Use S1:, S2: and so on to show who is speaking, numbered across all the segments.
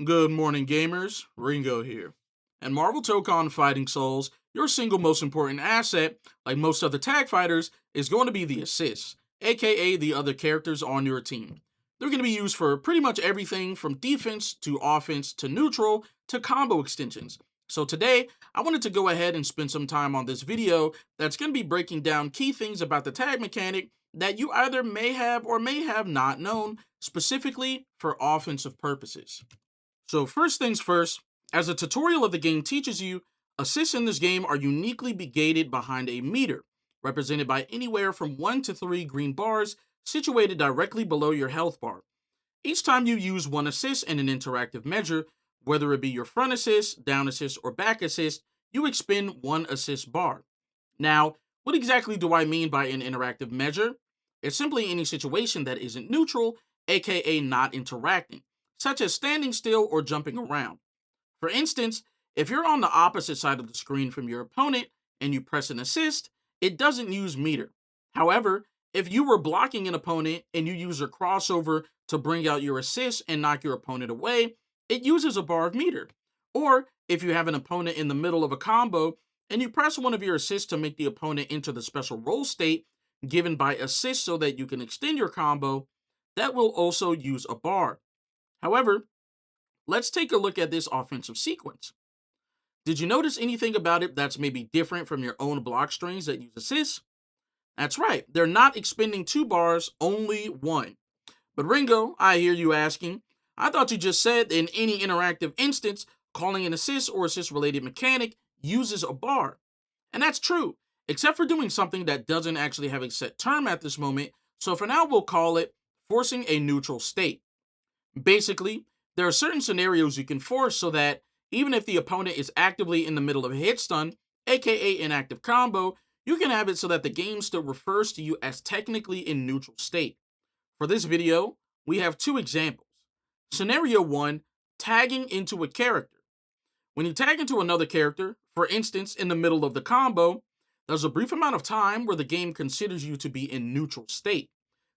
S1: Good morning, gamers. Ringo here. In Marvel Tokon Fighting Souls, your single most important asset, like most other tag fighters, is going to be the assists, aka the other characters on your team. They're going to be used for pretty much everything from defense to offense to neutral to combo extensions. So today, I wanted to go ahead and spend some time on this video that's going to be breaking down key things about the tag mechanic that you either may have or may have not known, specifically for offensive purposes. So first things first, as a tutorial of the game teaches you, assists in this game are uniquely gated behind a meter, represented by anywhere from 1 to 3 green bars situated directly below your health bar. Each time you use one assist in an interactive measure, whether it be your front assist, down assist, or back assist, you expend one assist bar. Now, what exactly do I mean by an interactive measure? It's simply any situation that isn't neutral, aka not interacting, such as standing still or jumping around. For instance, if you're on the opposite side of the screen from your opponent and you press an assist, it doesn't use meter. However, if you were blocking an opponent and you use a crossover to bring out your assist and knock your opponent away, it uses a bar of meter. Or if you have an opponent in the middle of a combo and you press one of your assists to make the opponent enter the special roll state given by assist so that you can extend your combo, that will also use a bar. However, let's take a look at this offensive sequence. Did you notice anything about it that's maybe different from your own block strings that use assists? That's right, they're not expending 2 bars, only 1. But Ringo, I hear you asking, I thought you just said in any interactive instance, calling an assist or assist related mechanic uses a bar. And that's true, except for doing something that doesn't actually have a set term at this moment, so for now we'll call it forcing a neutral state. Basically, there are certain scenarios you can force so that even if the opponent is actively in the middle of a hit stun, aka an active combo, you can have it so that the game still refers to you as technically in neutral state. For this video, we have 2 examples. Scenario 1, tagging into a character. When you tag into another character, for instance in the middle of the combo, there's a brief amount of time where the game considers you to be in neutral state.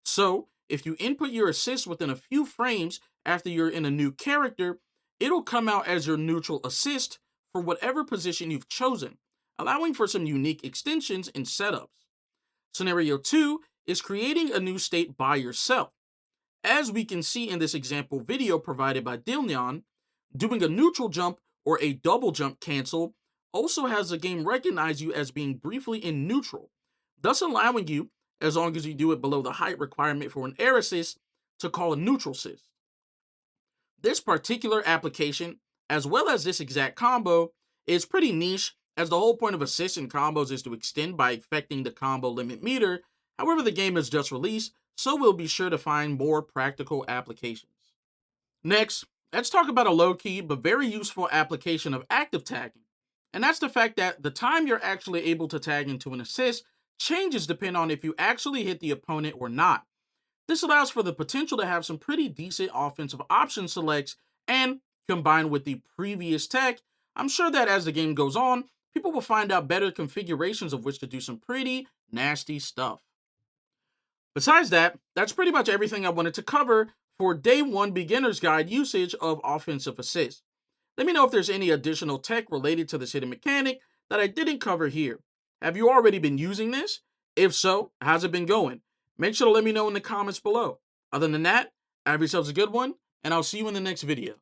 S1: So, if you input your assist within a few frames after you're in a new character, it'll come out as your neutral assist for whatever position you've chosen, allowing for some unique extensions and setups. Scenario 2 is creating a new state by yourself. As we can see in this example video provided by Dilnyan, doing a neutral jump or a double jump cancel also has the game recognize you as being briefly in neutral, thus allowing you, as long as you do it below the height requirement for an air assist, to call a neutral assist. This particular application, as well as this exact combo, is pretty niche, as the whole point of assists and combos is to extend by affecting the combo limit meter. However, the game is just released, so we'll be sure to find more practical applications. Next, let's talk about a low-key but very useful application of active tagging, and that's the fact that the time you're actually able to tag into an assist changes depending on if you actually hit the opponent or not. This allows for the potential to have some pretty decent offensive option selects, and combined with the previous tech, I'm sure that as the game goes on, people will find out better configurations of which to do some pretty nasty stuff. Besides that, that's pretty much everything I wanted to cover for Day 1 Beginner's Guide usage of offensive assists. Let me know if there's any additional tech related to this hidden mechanic that I didn't cover here. Have you already been using this? If so, how's it been going? Make sure to let me know in the comments below. Other than that, have yourselves a good one, and I'll see you in the next video.